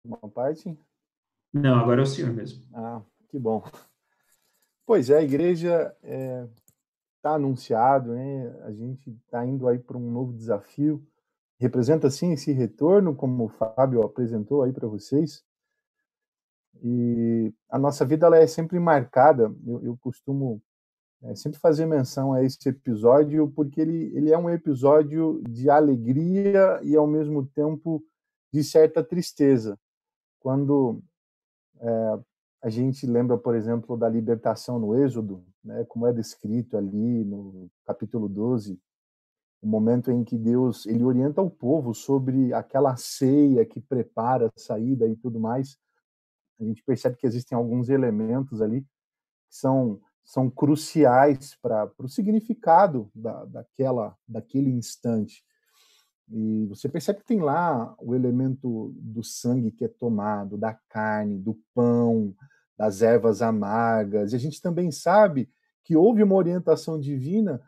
uma parte? Não, agora é o senhor mesmo. Ah, que bom. Pois é, a igreja está anunciado, né? A gente está indo aí para um novo desafio. Representa sim esse retorno, como o Fábio apresentou aí para vocês. E a nossa vida ela é sempre marcada. Eu costumo sempre fazer menção a esse episódio porque ele é um episódio de alegria e ao mesmo tempo de certa tristeza. Quando a gente lembra, por exemplo, da libertação no Êxodo, né, como é descrito ali no capítulo 12, o momento em que Deus ele orienta o povo sobre aquela ceia que prepara a saída e tudo mais. A gente percebe que existem alguns elementos ali que são cruciais para o significado daquele instante. E você percebe que tem lá o elemento do sangue que é tomado, da carne, do pão, das ervas amargas. E a gente também sabe que houve uma orientação divina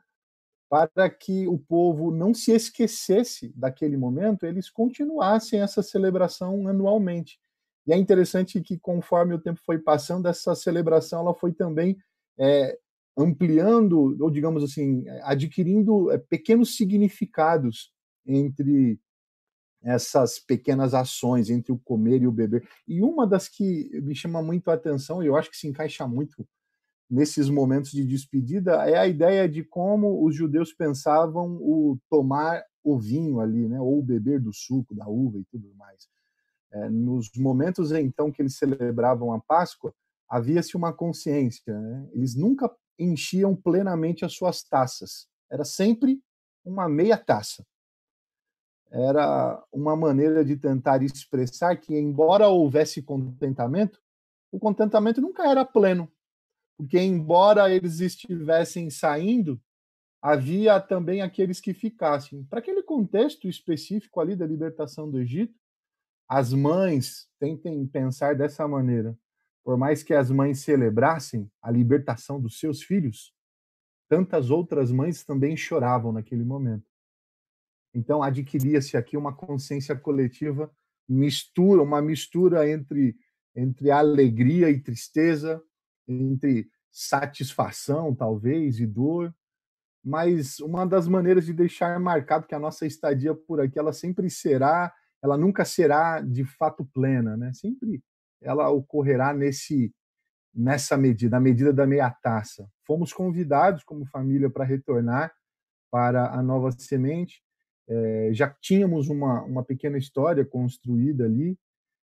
para que o povo não se esquecesse daquele momento, eles continuassem essa celebração anualmente. E é interessante que, conforme o tempo foi passando, essa celebração ela foi também é, ampliando, ou digamos assim, adquirindo pequenos significados entre essas pequenas ações, entre o comer e o beber. E uma das que me chama muito a atenção, e eu acho que se encaixa muito nesses momentos de despedida, é a ideia de como os judeus pensavam o tomar o vinho ali, né, ou o beber do suco da uva e tudo mais. Nos momentos então que eles celebravam a Páscoa, havia-se uma consciência, né? Eles nunca enchiam plenamente as suas taças. Era sempre uma meia taça. Era uma maneira de tentar expressar que, embora houvesse contentamento, o contentamento nunca era pleno, porque, embora eles estivessem saindo, havia também aqueles que ficassem. Para aquele contexto específico ali da libertação do Egito, as mães tentem pensar dessa maneira. Por mais que as mães celebrassem a libertação dos seus filhos, tantas outras mães também choravam naquele momento. Então, adquiria-se aqui uma consciência coletiva, uma mistura entre alegria e tristeza, entre satisfação, talvez, e dor. Mas uma das maneiras de deixar marcado que a nossa estadia por aqui, ela nunca será de fato plena, né? Sempre ela ocorrerá nessa medida, a medida da meia taça. Fomos convidados como família para retornar para a Nova Semente. Já tínhamos uma pequena história construída ali,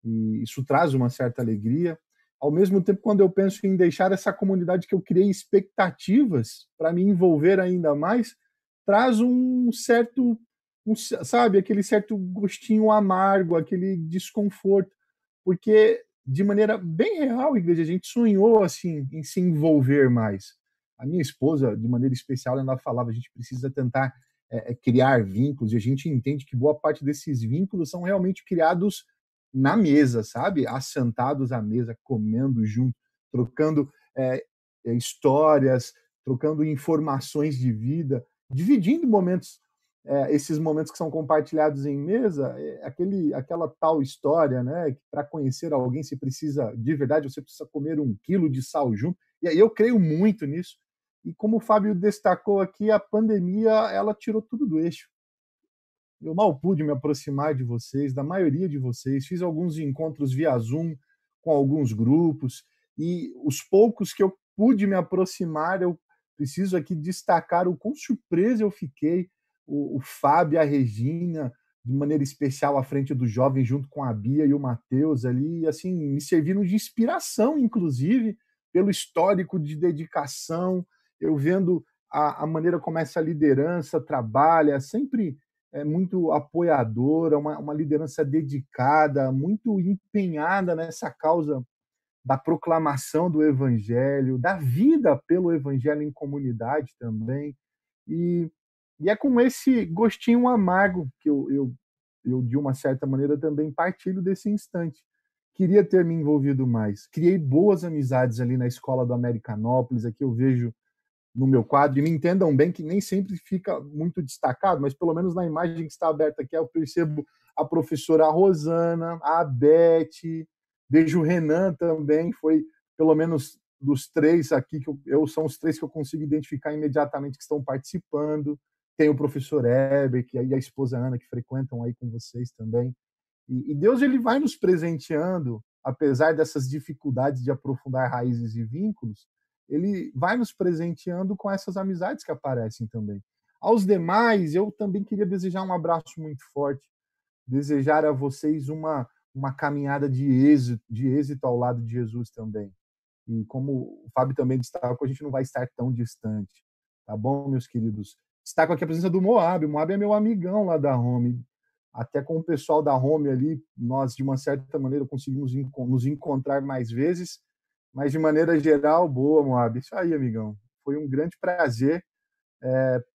e isso traz uma certa alegria. Ao mesmo tempo, quando eu penso em deixar essa comunidade que eu criei expectativas para me envolver ainda mais, traz sabe, aquele certo gostinho amargo, aquele desconforto, porque de maneira bem real, igreja, a gente sonhou assim em se envolver mais. A minha esposa, de maneira especial, ela falava: a gente precisa tentar criar vínculos, e a gente entende que boa parte desses vínculos são realmente criados na mesa, sabe? Assentados à mesa, comendo junto, trocando histórias, trocando informações de vida, dividindo momentos, esses momentos que são compartilhados em mesa, aquela tal história, né? Que para conhecer alguém você precisa, de verdade, você precisa comer 1 quilo de sal junto. E aí eu creio muito nisso. E como o Fábio destacou aqui, a pandemia ela tirou tudo do eixo. Eu mal pude me aproximar de vocês, da maioria de vocês. Fiz alguns encontros via Zoom com alguns grupos, e os poucos que eu pude me aproximar, eu preciso aqui destacar o quão surpresa eu fiquei. O Fábio e a Regina, de maneira especial, à frente dos jovens, junto com a Bia e o Matheus ali, e, assim, me serviram de inspiração, inclusive, pelo histórico de dedicação. Eu vendo a maneira como essa liderança trabalha, sempre muito apoiadora, uma liderança dedicada, muito empenhada nessa causa da proclamação do evangelho, da vida pelo evangelho em comunidade também. E, e é com esse gostinho amargo que eu, de uma certa maneira, também partilho desse instante. Queria ter me envolvido mais. Criei boas amizades ali na escola do Americanópolis, aqui eu vejo no meu quadro, e me entendam bem que nem sempre fica muito destacado, mas pelo menos na imagem que está aberta aqui eu percebo a professora Rosana, a Beth, vejo o Renan também, foi pelo menos dos três aqui, são os três que eu consigo identificar imediatamente que estão participando. Tem o professor Heber, que aí a esposa Ana, que frequentam aí com vocês também. E Deus ele vai nos presenteando, apesar dessas dificuldades de aprofundar raízes e vínculos, ele vai nos presenteando com essas amizades que aparecem também. Aos demais, eu também queria desejar um abraço muito forte, desejar a vocês uma caminhada de êxito ao lado de Jesus também. E como o Fábio também destacou, a gente não vai estar tão distante. Tá bom, meus queridos? Destaco aqui a presença do Moab. O Moab é meu amigão lá da Home. Até com o pessoal da Home ali, nós, de uma certa maneira, conseguimos nos encontrar mais vezes. Mas, de maneira geral, boa, Moab. Isso aí, amigão. Foi um grande prazer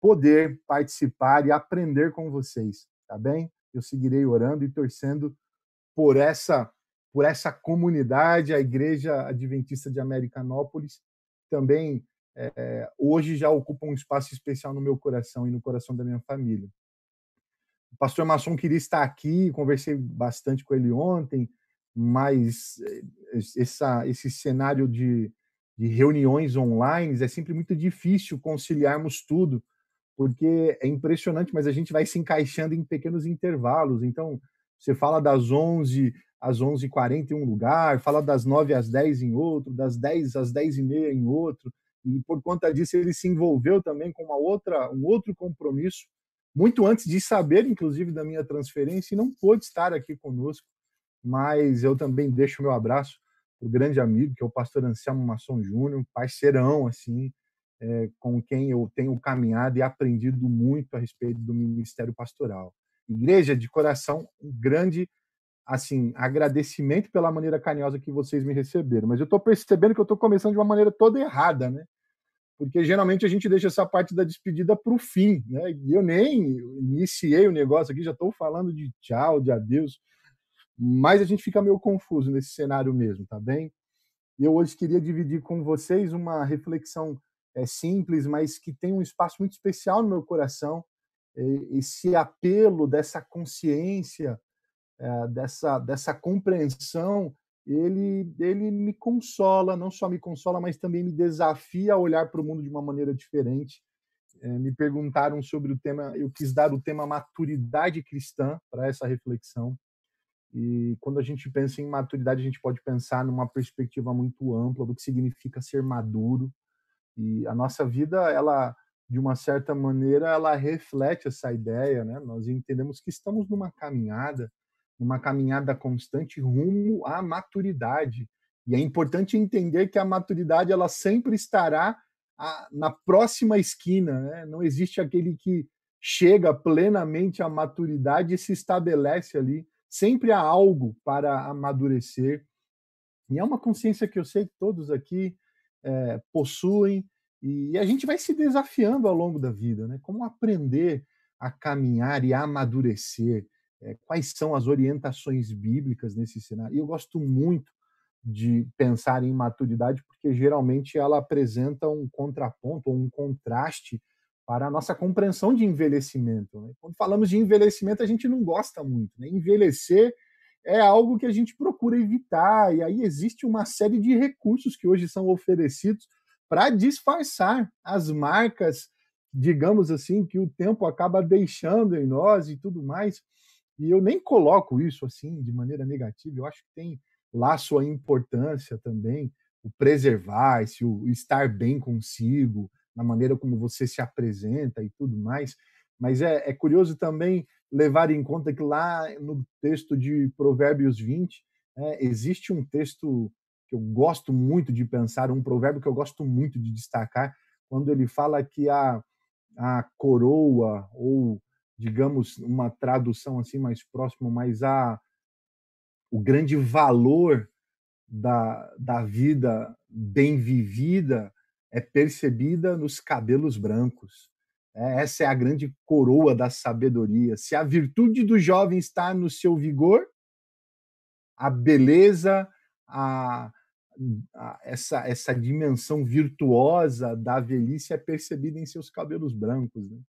poder participar e aprender com vocês, tá bem? Eu seguirei orando e torcendo por essa comunidade, a Igreja Adventista de Americanópolis, também hoje já ocupa um espaço especial no meu coração e no coração da minha família. O pastor Masson queria estar aqui, conversei bastante com ele ontem, mas esse cenário de reuniões online é sempre muito difícil conciliarmos tudo, porque é impressionante, mas a gente vai se encaixando em pequenos intervalos. Então, você fala das 11 às 11h40 em um lugar, fala das 9 às 10 em outro, das 10 às 10h30 em outro, e por conta disso ele se envolveu também com um outro compromisso, muito antes de saber, inclusive, da minha transferência, e não pôde estar aqui conosco, mas eu também deixo o meu abraço para o grande amigo, que é o pastor Anselmo Masson Júnior, parceirão, assim, com quem eu tenho caminhado e aprendido muito a respeito do ministério pastoral. Igreja, de coração, um grande assim agradecimento pela maneira carinhosa que vocês me receberam. Mas eu estou percebendo que eu estou começando de uma maneira toda errada, né? Porque geralmente a gente deixa essa parte da despedida para o fim, né? E eu nem iniciei o negócio aqui, já estou falando de tchau, de adeus, mas a gente fica meio confuso nesse cenário mesmo, tá bem? E eu hoje queria dividir com vocês uma reflexão simples, mas que tem um espaço muito especial no meu coração, esse apelo dessa consciência, dessa compreensão, ele me consola, não só me consola, mas também me desafia a olhar para o mundo de uma maneira diferente. Me perguntaram sobre o tema, eu quis dar o tema maturidade cristã para essa reflexão. E quando a gente pensa em maturidade, a gente pode pensar numa perspectiva muito ampla do que significa ser maduro. E a nossa vida, ela, de uma certa maneira, ela reflete essa ideia, né? Nós entendemos que estamos numa caminhada constante rumo à maturidade. E é importante entender que a maturidade ela sempre estará na próxima esquina, né? Não existe aquele que chega plenamente à maturidade e se estabelece ali. Sempre há algo para amadurecer. E é uma consciência que eu sei que todos aqui possuem, e a gente vai se desafiando ao longo da vida, né? Como aprender a caminhar e a amadurecer, quais são as orientações bíblicas nesse cenário. E eu gosto muito de pensar em maturidade, porque geralmente ela apresenta um contraponto ou um contraste para a nossa compreensão de envelhecimento, né? Quando falamos de envelhecimento, a gente não gosta muito, né? Envelhecer é algo que a gente procura evitar, e aí existe uma série de recursos que hoje são oferecidos para disfarçar as marcas, digamos assim, que o tempo acaba deixando em nós e tudo mais. E eu nem coloco isso assim de maneira negativa, eu acho que tem lá sua importância também, o preservar-se, o estar bem consigo, na maneira como você se apresenta e tudo mais. Mas é curioso também levar em conta que lá no texto de Provérbios 20, existe um texto que eu gosto muito de pensar, um provérbio que eu gosto muito de destacar, quando ele fala que a coroa, ou digamos uma tradução assim mais próxima, mas o grande valor da vida bem vivida é percebida nos cabelos brancos. Essa é a grande coroa da sabedoria. Se a virtude do jovem está no seu vigor, a beleza, a, essa dimensão virtuosa da velhice é percebida em seus cabelos brancos, né?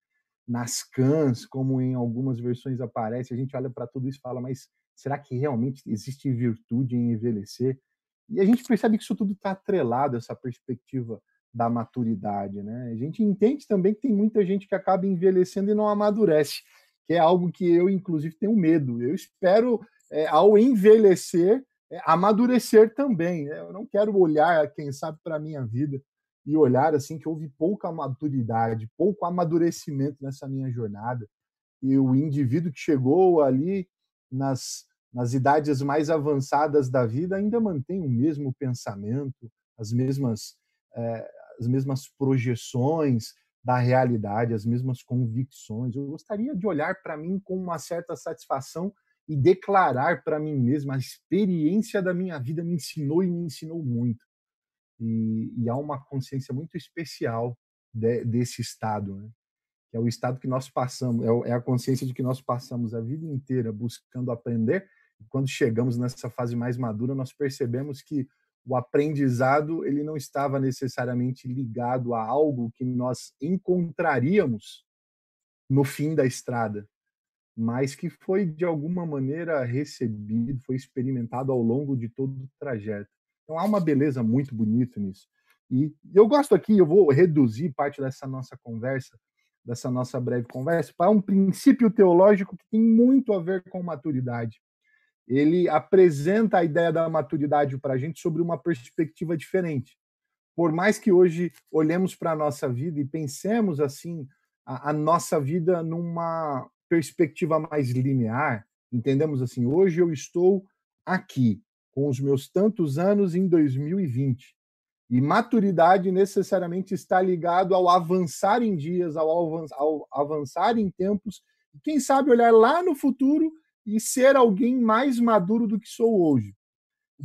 nas cãs, como em algumas versões aparece, a gente olha para tudo isso e fala, mas será que realmente existe virtude em envelhecer? E a gente percebe que isso tudo está atrelado, essa perspectiva da maturidade, né? A gente entende também que tem muita gente que acaba envelhecendo e não amadurece, que é algo que eu, inclusive, tenho medo. Eu espero, ao envelhecer, amadurecer também, né? Eu não quero olhar, quem sabe, para a minha vida e olhar assim que houve pouca maturidade, pouco amadurecimento nessa minha jornada. E o indivíduo que chegou ali nas idades mais avançadas da vida ainda mantém o mesmo pensamento, as mesmas, as mesmas projeções da realidade, as mesmas convicções. Eu gostaria de olhar para mim com uma certa satisfação e declarar para mim mesmo: a experiência da minha vida me ensinou e me ensinou muito. E há uma consciência muito especial desse estado, né? Que é o estado que nós passamos, é a consciência de que nós passamos a vida inteira buscando aprender, e quando chegamos nessa fase mais madura, nós percebemos que o aprendizado ele não estava necessariamente ligado a algo que nós encontraríamos no fim da estrada, mas que foi de alguma maneira recebido, foi experimentado ao longo de todo o trajeto. Então há uma beleza muito bonita nisso. E eu gosto aqui, eu vou reduzir parte dessa nossa conversa, dessa nossa breve conversa, para um princípio teológico que tem muito a ver com maturidade. Ele apresenta a ideia da maturidade para a gente sobre uma perspectiva diferente. Por mais que hoje olhemos para a nossa vida e pensemos assim, a nossa vida numa perspectiva mais linear, entendemos assim, hoje eu estou aqui, com os meus tantos anos em 2020. E maturidade necessariamente está ligado ao avançar em dias, ao avançar em tempos, e quem sabe olhar lá no futuro e ser alguém mais maduro do que sou hoje.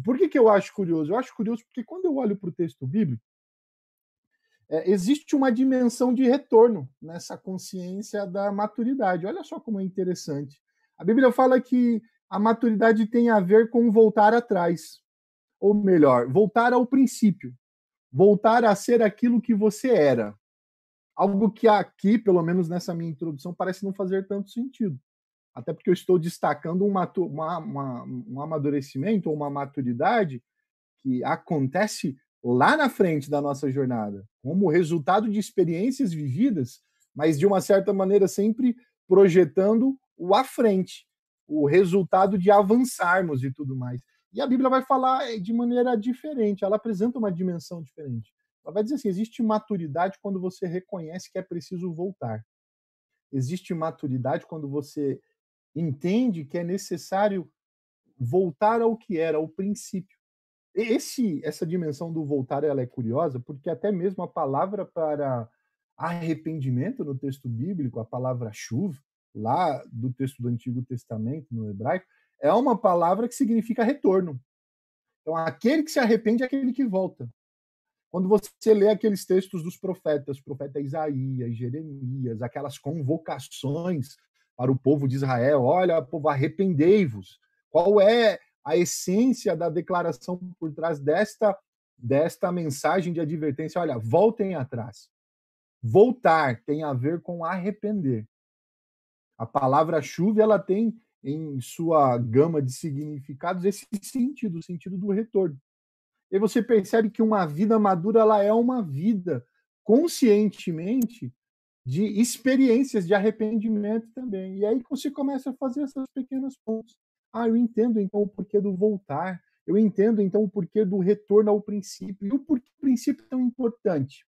Por que eu acho curioso? Eu acho curioso porque quando eu olho para o texto bíblico, existe uma dimensão de retorno nessa consciência da maturidade. Olha só como é interessante. A Bíblia fala que a maturidade tem a ver com voltar atrás, ou melhor, voltar ao princípio, voltar a ser aquilo que você era. Algo que aqui, pelo menos nessa minha introdução, parece não fazer tanto sentido. Até porque eu estou destacando um amadurecimento ou uma maturidade que acontece lá na frente da nossa jornada, como resultado de experiências vividas, mas de uma certa maneira sempre projetando o à frente, o resultado de avançarmos e tudo mais. E a Bíblia vai falar de maneira diferente, ela apresenta uma dimensão diferente. Ela vai dizer assim: existe maturidade quando você reconhece que é preciso voltar. Existe maturidade quando você entende que é necessário voltar ao que era, ao princípio. Essa dimensão do voltar ela é curiosa, porque até mesmo a palavra para arrependimento no texto bíblico, a palavra chuva, lá do texto do Antigo Testamento, no hebraico, é uma palavra que significa retorno. Então, aquele que se arrepende é aquele que volta. Quando você lê aqueles textos dos profetas, profeta Isaías, Jeremias, aquelas convocações para o povo de Israel: olha, povo, arrependei-vos. Qual é a essência da declaração por trás desta mensagem de advertência? Olha, voltem atrás. Voltar tem a ver com arrepender. A palavra chuva, ela tem em sua gama de significados esse sentido, o sentido do retorno. E você percebe que uma vida madura ela é uma vida conscientemente de experiências de arrependimento também. E aí você começa a fazer essas pequenas pontes. Ah, eu entendo então o porquê do voltar. Eu entendo então o porquê do retorno ao princípio. E o porquê o princípio é tão importante.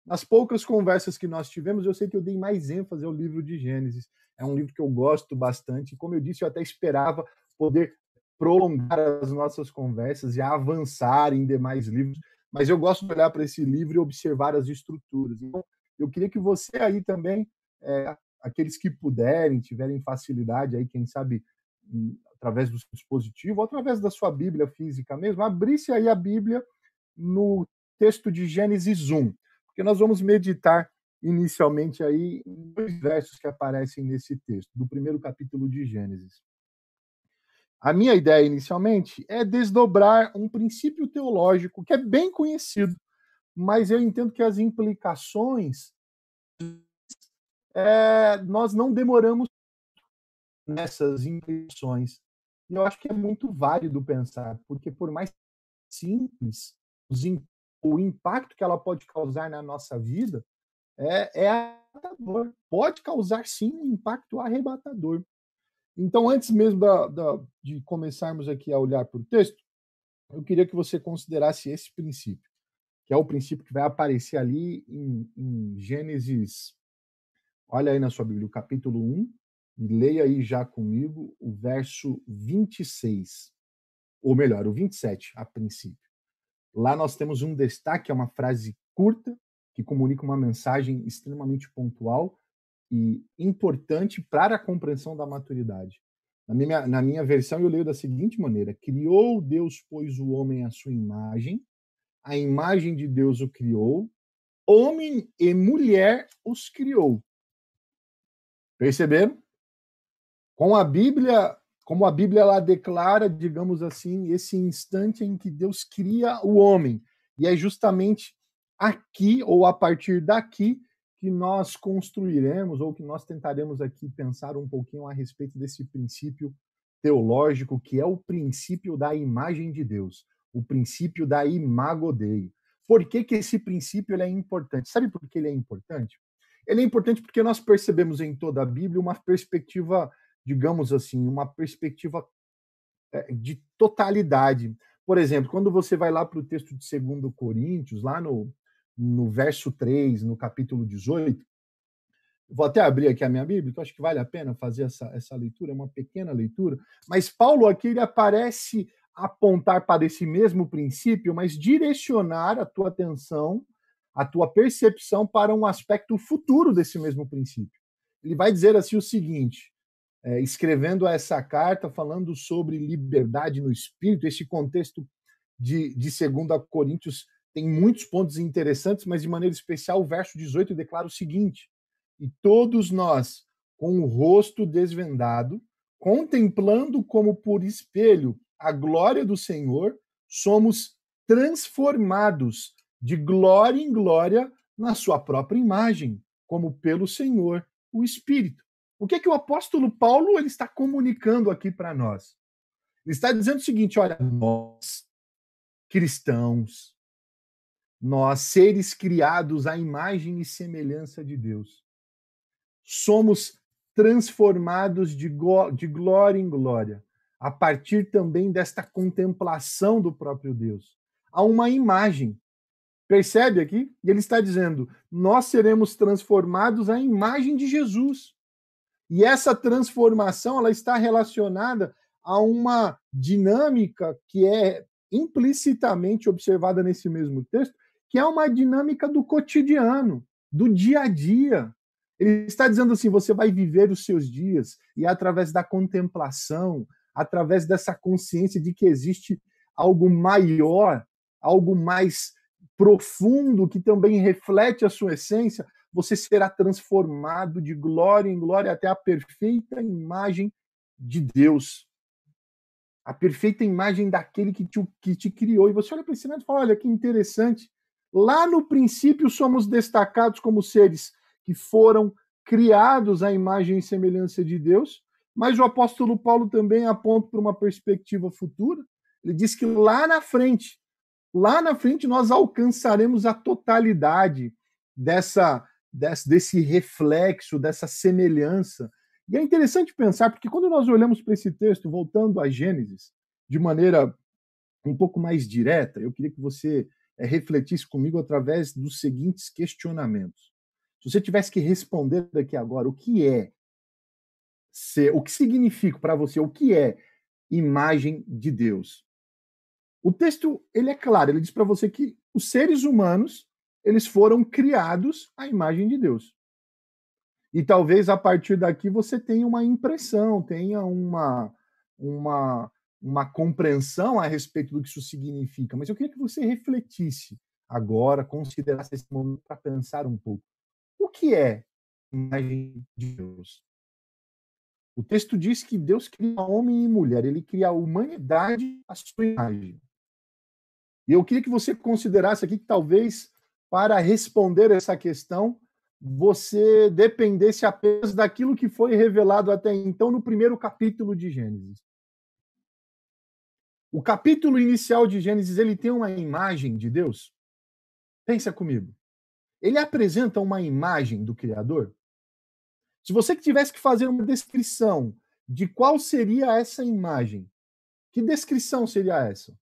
Nas poucas conversas que nós tivemos, eu sei que eu dei mais ênfase ao livro de Gênesis. É um livro que eu gosto bastante. Como eu disse, eu até esperava poder prolongar as nossas conversas e avançar em demais livros, mas eu gosto de olhar para esse livro e observar as estruturas. Então, eu queria que você aí também, aqueles que puderem, tiverem facilidade aí, quem sabe, através do seu dispositivo, ou através da sua Bíblia física mesmo, abrisse aí a Bíblia no texto de Gênesis 1, porque nós vamos meditar inicialmente aí em 2 versos que aparecem nesse texto, do primeiro capítulo de Gênesis. A minha ideia inicialmente é desdobrar um princípio teológico que é bem conhecido, mas eu entendo que as implicações nós não demoramos nessas impressões. E eu acho que é muito válido pensar, porque por mais simples, o impacto que ela pode causar na nossa vida é arrebatador. Pode causar, sim, um impacto arrebatador. Então, antes mesmo de começarmos aqui a olhar para o texto, eu queria que você considerasse esse princípio, que é o princípio que vai aparecer ali em Gênesis. Olha aí na sua Bíblia, o capítulo 1, e leia aí já comigo o verso 26, ou melhor, o 27, a princípio. Lá nós temos um destaque, é uma frase curta, que comunica uma mensagem extremamente pontual e importante para a compreensão da maturidade. Na minha versão, eu leio da seguinte maneira: criou Deus, pois, o homem à sua imagem, a imagem de Deus o criou, homem e mulher os criou. Perceberam? Com a Bíblia, como a Bíblia ela declara, digamos assim, esse instante em que Deus cria o homem. E é justamente aqui, ou a partir daqui, que nós construiremos, ou que nós tentaremos aqui pensar um pouquinho a respeito desse princípio teológico, que é o princípio da imagem de Deus, o princípio da imago Dei. Por que esse princípio ele é importante? Sabe por que ele é importante? Ele é importante porque nós percebemos em toda a Bíblia uma perspectiva, digamos assim, uma perspectiva de totalidade. Por exemplo, quando você vai lá para o texto de 2 Coríntios, lá no verso 3, no capítulo 18, vou até abrir aqui a minha Bíblia, que eu acho que vale a pena fazer essa leitura, é uma pequena leitura, mas Paulo aqui ele aparece apontar para esse mesmo princípio, mas direcionar a tua atenção, a tua percepção para um aspecto futuro desse mesmo princípio. Ele vai dizer assim o seguinte, escrevendo essa carta, falando sobre liberdade no espírito, esse contexto de 2 Coríntios tem muitos pontos interessantes, mas de maneira especial o verso 18 declara o seguinte: e todos nós, com o rosto desvendado, contemplando como por espelho a glória do Senhor, somos transformados de glória em glória na sua própria imagem, como pelo Senhor, o Espírito. O que o apóstolo Paulo ele está comunicando aqui para nós? Ele está dizendo o seguinte: olha, nós, cristãos, nós, seres criados à imagem e semelhança de Deus, somos transformados de glória em glória, a partir também desta contemplação do próprio Deus. Há uma imagem. Percebe aqui? E ele está dizendo: nós seremos transformados à imagem de Jesus. E essa transformação ela está relacionada a uma dinâmica que é implicitamente observada nesse mesmo texto, que é uma dinâmica do cotidiano, do dia a dia. Ele está dizendo assim: você vai viver os seus dias e através da contemplação, através dessa consciência de que existe algo maior, algo mais profundo que também reflete a sua essência, você será transformado de glória em glória até a perfeita imagem de Deus. A perfeita imagem daquele que te criou. E você olha para esse lado e fala: olha que interessante. Lá no princípio somos destacados como seres que foram criados à imagem e semelhança de Deus, mas o apóstolo Paulo também aponta para uma perspectiva futura. Ele diz que lá na frente nós alcançaremos a totalidade desse reflexo, dessa semelhança. E é interessante pensar, porque quando nós olhamos para esse texto, voltando a Gênesis, de maneira um pouco mais direta, eu queria que você refletisse comigo através dos seguintes questionamentos. Se você tivesse que responder daqui agora, o que significa para você, o que é imagem de Deus? O texto ele é claro, ele diz para você que os seres humanos eles foram criados à imagem de Deus. E talvez a partir daqui você tenha uma impressão, tenha uma compreensão a respeito do que isso significa. Mas eu queria que você refletisse agora, considerasse esse momento para pensar um pouco. O que é imagem de Deus? O texto diz que Deus cria homem e mulher, ele cria a humanidade à sua imagem. E eu queria que você considerasse aqui que talvez para responder essa questão, você dependesse apenas daquilo que foi revelado até então no primeiro capítulo de Gênesis. O capítulo inicial de Gênesis, ele tem uma imagem de Deus? Pensa comigo. Ele apresenta uma imagem do Criador? Se você tivesse que fazer uma descrição de qual seria essa imagem, que descrição seria essa?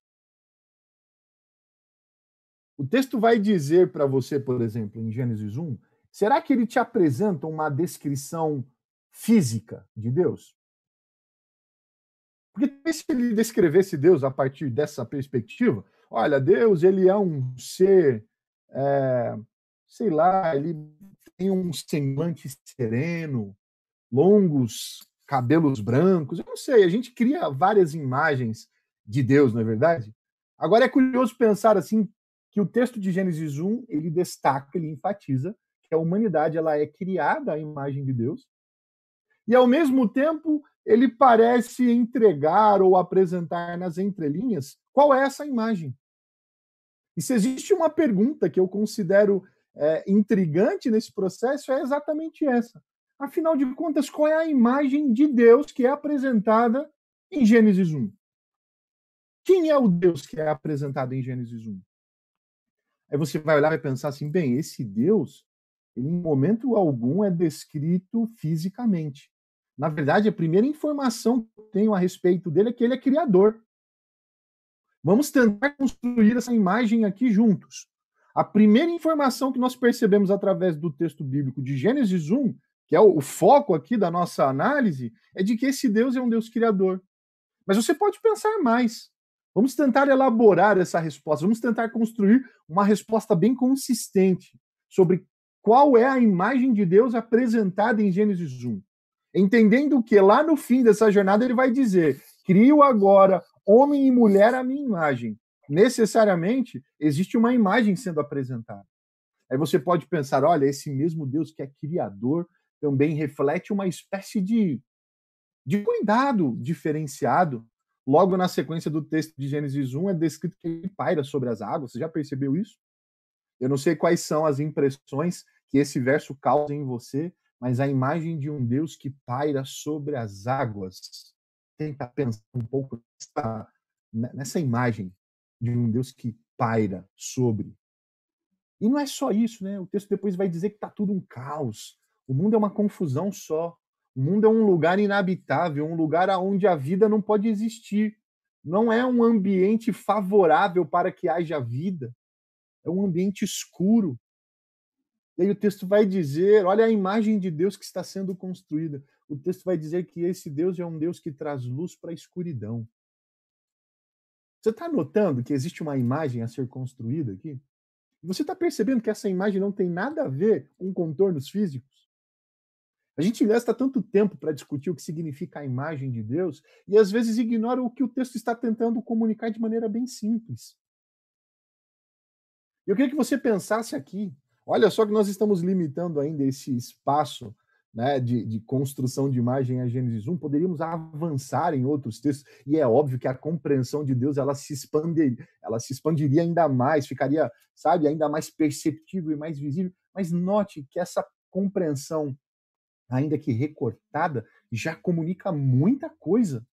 O texto vai dizer para você, por exemplo, em Gênesis 1, será que ele te apresenta uma descrição física de Deus? Porque se ele descrevesse Deus a partir dessa perspectiva, olha, Deus ele é um ser, sei lá, ele tem um semblante sereno, longos cabelos brancos, eu não sei, a gente cria várias imagens de Deus, não é verdade? Agora é curioso pensar assim que o texto de Gênesis 1, ele destaca, ele enfatiza que a humanidade ela é criada à imagem de Deus, e ao mesmo tempo ele parece entregar ou apresentar nas entrelinhas qual é essa imagem. E se existe uma pergunta que eu considero intrigante nesse processo, é exatamente essa. Afinal de contas, qual é a imagem de Deus que é apresentada em Gênesis 1? Quem é o Deus que é apresentado em Gênesis 1? Aí você vai olhar e pensar assim, bem, esse Deus, ele em momento algum é descrito fisicamente. Na verdade, a primeira informação que eu tenho a respeito dele é que ele é criador. Vamos tentar construir essa imagem aqui juntos. A primeira informação que nós percebemos através do texto bíblico de Gênesis 1, que é o foco aqui da nossa análise, é de que esse Deus é um Deus criador. Mas você pode pensar mais. Vamos tentar elaborar essa resposta, vamos tentar construir uma resposta bem consistente sobre qual é a imagem de Deus apresentada em Gênesis 1. Entendendo que lá no fim dessa jornada ele vai dizer: crio agora homem e mulher à minha imagem. Necessariamente existe uma imagem sendo apresentada. Aí você pode pensar, olha, esse mesmo Deus que é criador também reflete uma espécie de cuidado diferenciado. Logo na sequência do texto de Gênesis 1 é descrito que ele paira sobre as águas. Você já percebeu isso? Eu não sei quais são as impressões que esse verso causa em você, mas a imagem de um Deus que paira sobre as águas. Tenta pensar um pouco nessa imagem de um Deus que paira sobre. E não é só isso, né? O texto depois vai dizer que está tudo um caos. O mundo é uma confusão só. O mundo é um lugar inabitável, um lugar onde a vida não pode existir. Não é um ambiente favorável para que haja vida. É um ambiente escuro. E aí o texto vai dizer, olha a imagem de Deus que está sendo construída. O texto vai dizer que esse Deus é um Deus que traz luz para a escuridão. Você está notando que existe uma imagem a ser construída aqui? Você está percebendo que essa imagem não tem nada a ver com contornos físicos? A gente gasta tanto tempo para discutir o que significa a imagem de Deus e às vezes ignora o que o texto está tentando comunicar de maneira bem simples. Eu queria que você pensasse aqui. Olha só que nós estamos limitando ainda esse espaço, né, de construção de imagem a Gênesis 1, poderíamos avançar em outros textos, e é óbvio que a compreensão de Deus ela se expandiria ainda mais, ficaria, sabe, ainda mais perceptível e mais visível, mas note que essa compreensão, ainda que recortada, já comunica muita coisa.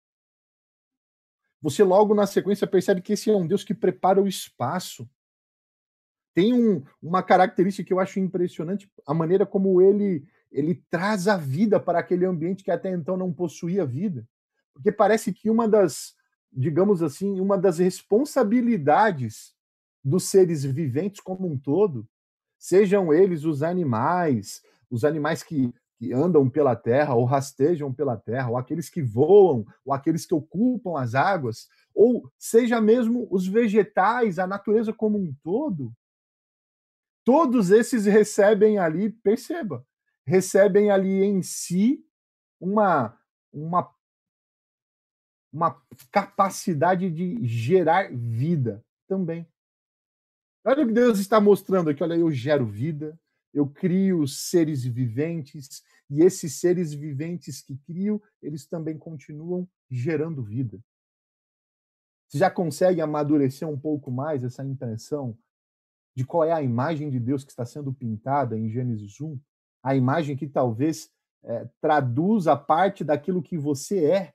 Você logo na sequência percebe que esse é um Deus que prepara o espaço. Tem uma característica que eu acho impressionante, a maneira como ele traz a vida para aquele ambiente que até então não possuía vida. Porque parece que uma das, digamos assim, uma das responsabilidades dos seres viventes como um todo, sejam eles os animais que andam pela terra, ou rastejam pela terra, ou aqueles que voam, ou aqueles que ocupam as águas, ou seja mesmo os vegetais, a natureza como um todo, todos esses recebem ali, perceba, recebem ali em si uma, uma, uma capacidade de gerar vida também. Olha o que Deus está mostrando aqui. Olha, eu gero vida, eu crio seres viventes, e esses seres viventes que crio, eles também continuam gerando vida. Você já consegue amadurecer um pouco mais essa impressão de qual é a imagem de Deus que está sendo pintada em Gênesis 1? a imagem que talvez traduza parte daquilo que você é.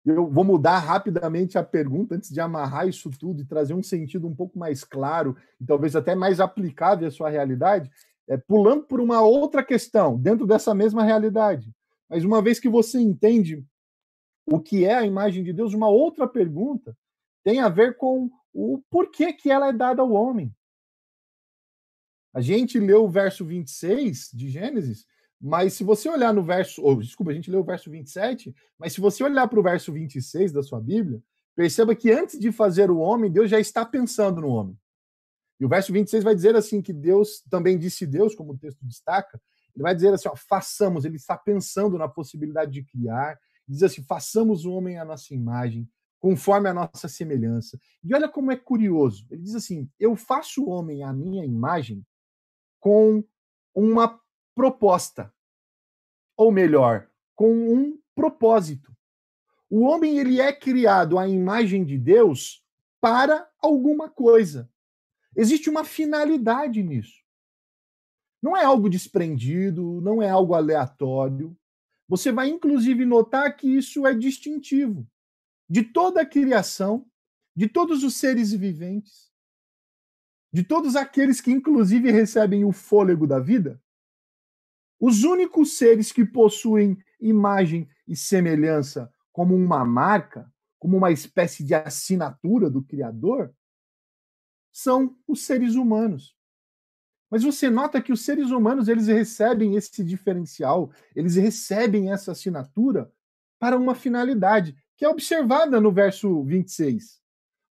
Eu vou mudar rapidamente a pergunta antes de amarrar isso tudo e trazer um sentido um pouco mais claro e talvez até mais aplicável à sua realidade, pulando por uma outra questão dentro dessa mesma realidade. Mas uma vez que você entende o que é a imagem de Deus, uma outra pergunta tem a ver com o porquê que ela é dada ao homem. A gente leu o verso 26 de Gênesis, mas se você olhar no verso, desculpa, a gente leu o verso 27, mas se você olhar para o verso 26 da sua Bíblia, perceba que antes de fazer o homem, Deus já está pensando no homem. E o verso 26 vai dizer assim que Deus, também disse Deus, como o texto destaca, ele vai dizer assim, ó, façamos, ele está pensando na possibilidade de criar, diz assim, façamos o homem à nossa imagem, conforme a nossa semelhança. E olha como é curioso, ele diz assim, eu faço o homem à minha imagem com uma proposta, ou melhor, com um propósito. O homem ele é criado à imagem de Deus para alguma coisa. Existe uma finalidade nisso. Não é algo desprendido, não é algo aleatório. Você vai inclusive notar que isso é distintivo de toda a criação, de todos os seres viventes, de todos aqueles que inclusive recebem o fôlego da vida. Os únicos seres que possuem imagem e semelhança como uma marca, como uma espécie de assinatura do Criador, são os seres humanos. Mas você nota que os seres humanos eles recebem esse diferencial, eles recebem essa assinatura para uma finalidade, que é observada no verso 26.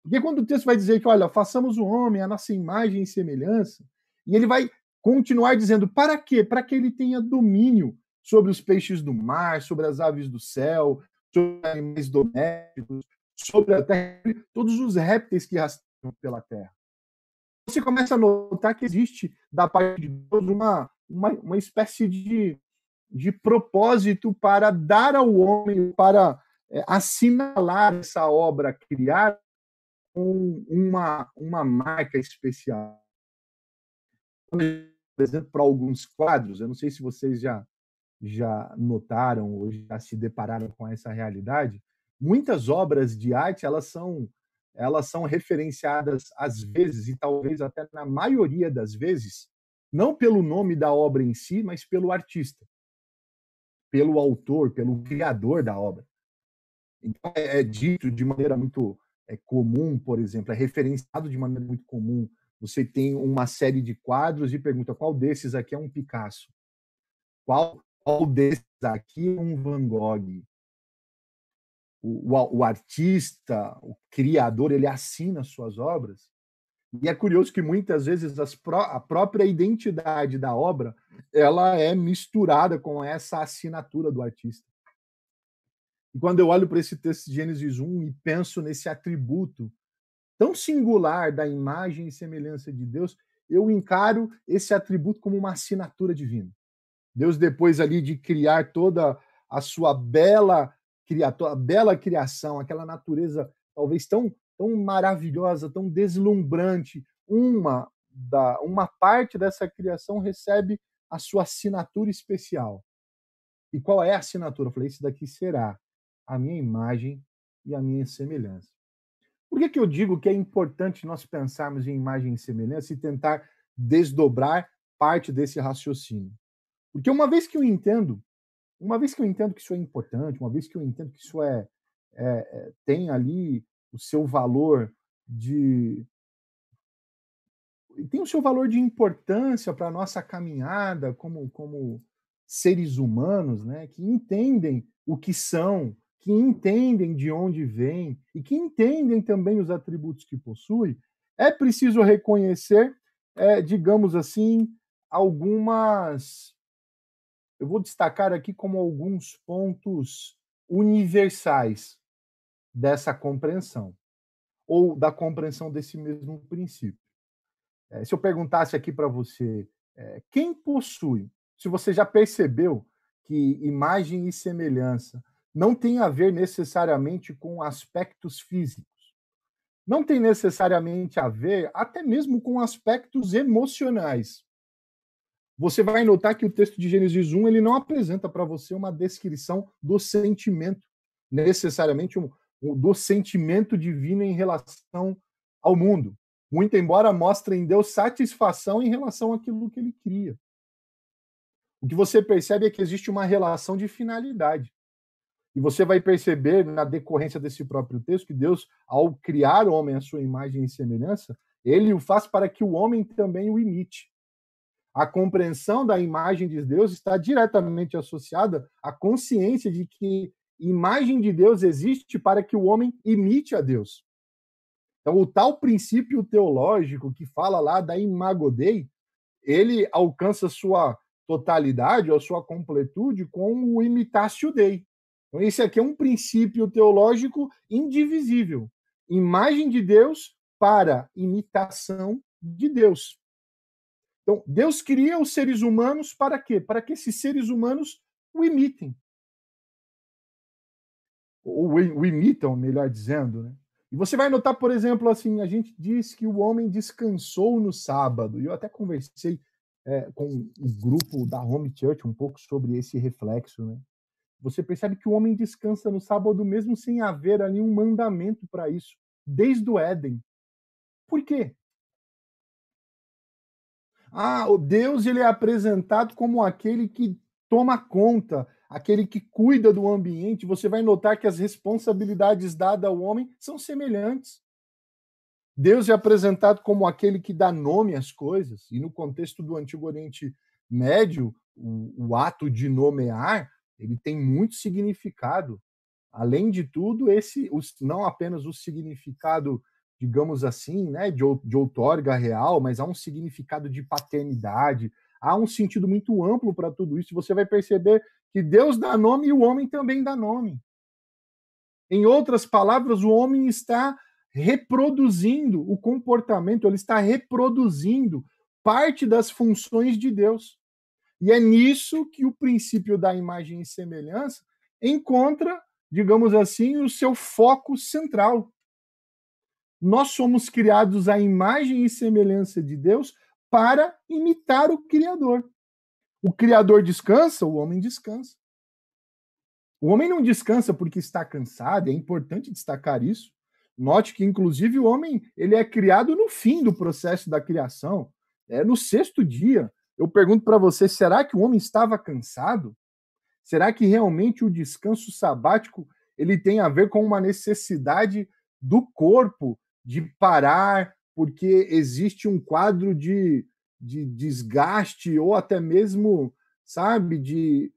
Porque quando o texto vai dizer que, olha, façamos o homem a nossa imagem e semelhança, e ele vai continuar dizendo, para quê? Para que ele tenha domínio sobre os peixes do mar, sobre as aves do céu, sobre os animais domésticos, sobre a terra, todos os répteis que rasteiam pela terra. Você começa a notar que existe, da parte de Deus, uma espécie de propósito para dar ao homem, para assinalar essa obra criada com uma marca especial. Por exemplo, para alguns quadros, eu não sei se vocês já notaram ou já se depararam com essa realidade, muitas obras de arte elas são referenciadas às vezes e talvez até na maioria das vezes, não pelo nome da obra em si, mas pelo artista, pelo autor, pelo criador da obra. Então é dito de maneira muito comum, por exemplo, é referenciado de maneira muito comum. Você tem uma série de quadros e pergunta qual desses aqui é um Picasso, qual desses aqui é um Van Gogh. O artista, o criador, ele assina suas obras. E é curioso que muitas vezes a própria identidade da obra ela é misturada com essa assinatura do artista. E quando eu olho para esse texto de Gênesis 1 e penso nesse atributo tão singular da imagem e semelhança de Deus, eu encaro esse atributo como uma assinatura divina. Deus, depois ali de criar toda a sua bela criação, aquela natureza talvez tão maravilhosa, tão deslumbrante, uma parte dessa criação recebe a sua assinatura especial. E qual é a assinatura? Eu falei, isso daqui será a minha imagem e a minha semelhança. Por que eu digo que é importante nós pensarmos em imagem e semelhança e tentar desdobrar parte desse raciocínio? Porque uma vez que eu entendo que isso é importante, uma vez que eu entendo que isso tem ali o seu valor tem o seu valor de importância para a nossa caminhada como seres humanos, né, que entendem o que são, que entendem de onde vêm e que entendem também os atributos que possuem, é preciso reconhecer, digamos assim, algumas. Eu vou destacar aqui como alguns pontos universais dessa compreensão, ou da compreensão desse mesmo princípio. Se eu perguntasse aqui para você, quem possui, se você já percebeu que imagem e semelhança não tem a ver necessariamente com aspectos físicos, não tem necessariamente a ver até mesmo com aspectos emocionais. você vai notar que o texto de Gênesis 1 ele não apresenta para você uma descrição do sentimento, necessariamente do sentimento divino em relação ao mundo. Muito embora mostre em Deus satisfação em relação àquilo que ele cria. O que você percebe é que existe uma relação de finalidade. E você vai perceber, na decorrência desse próprio texto, que Deus, ao criar o homem à sua imagem e semelhança, ele o faz para que o homem também o imite. A compreensão da imagem de Deus está diretamente associada à consciência de que imagem de Deus existe para que o homem imite a Deus. Então, o tal princípio teológico que fala lá da imago Dei, ele alcança sua totalidade ou sua completude com o imitatio Dei. Então, esse aqui é um princípio teológico indivisível. Imagem de Deus para imitação de Deus. Então, Deus cria os seres humanos para quê? Para que esses seres humanos o imitem. Ou o imitam, melhor dizendo, né? E você vai notar, por exemplo, assim, a gente diz que o homem descansou no sábado. E eu até conversei com o grupo da Home Church um pouco sobre esse reflexo, né? Você percebe que o homem descansa no sábado mesmo sem haver ali um mandamento para isso, desde o Éden. Por quê? O Deus ele é apresentado como aquele que toma conta, aquele que cuida do ambiente. Você vai notar que as responsabilidades dadas ao homem são semelhantes. Deus é apresentado como aquele que dá nome às coisas, e no contexto do Antigo Oriente Médio, o ato de nomear, ele tem muito significado. Além de tudo, não apenas o significado, digamos assim, né, de outorga real, mas há um significado de paternidade, há um sentido muito amplo para tudo isso. Você vai perceber que Deus dá nome e o homem também dá nome. Em outras palavras, o homem está reproduzindo o comportamento, ele está reproduzindo parte das funções de Deus. E é nisso que o princípio da imagem e semelhança encontra, digamos assim, o seu foco central. Nós somos criados à imagem e semelhança de Deus para imitar o Criador. O Criador descansa, o homem descansa. O homem não descansa porque está cansado, é importante destacar isso. Note que, inclusive, o homem ele é criado no fim do processo da criação, no sexto dia. Eu pergunto para você, será que o homem estava cansado? Será que realmente o descanso sabático ele tem a ver com uma necessidade do corpo de parar, porque existe um quadro de desgaste ou até mesmo, sabe, de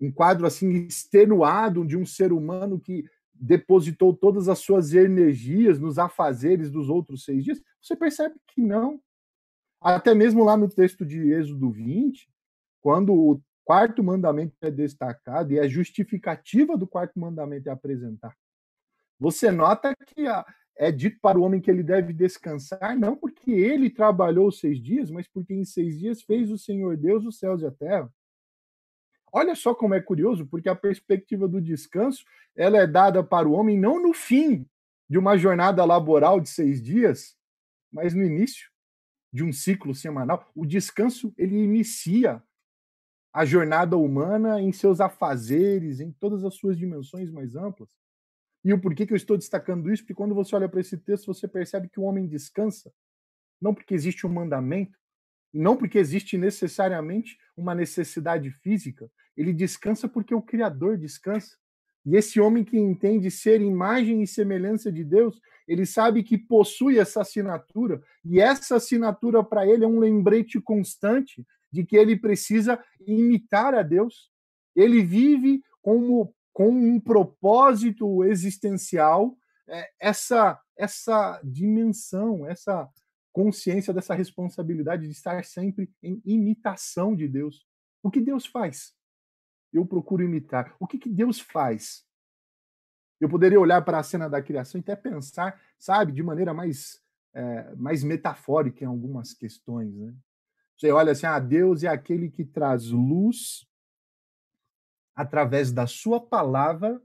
um quadro assim extenuado de um ser humano que depositou todas as suas energias nos afazeres dos outros 6 dias? Você percebe que não. Até mesmo lá no texto de Êxodo 20, quando o quarto mandamento é destacado e a justificativa do quarto mandamento é apresentar, você nota que é dito para o homem que ele deve descansar, não porque ele trabalhou 6 dias, mas porque em 6 dias fez o Senhor Deus os céus e a terra. Olha só como é curioso, porque a perspectiva do descanso ela é dada para o homem não no fim de uma jornada laboral de 6 dias, mas no início de um ciclo semanal. O descanso ele inicia a jornada humana em seus afazeres, em todas as suas dimensões mais amplas. E o porquê que eu estou destacando isso? Porque quando você olha para esse texto, você percebe que o homem descansa, não porque existe um mandamento, e não porque existe necessariamente uma necessidade física, ele descansa porque o Criador descansa. E esse homem que entende ser imagem e semelhança de Deus, ele sabe que possui essa assinatura, e essa assinatura para ele é um lembrete constante de que ele precisa imitar a Deus. Ele vive com um propósito existencial, essa dimensão, essa consciência dessa responsabilidade de estar sempre em imitação de Deus. O que Deus faz? Eu procuro imitar. O que Deus faz? Eu poderia olhar para a cena da criação e até pensar, sabe, de maneira mais metafórica em algumas questões, né? Você olha assim, Deus é aquele que traz luz através da sua palavra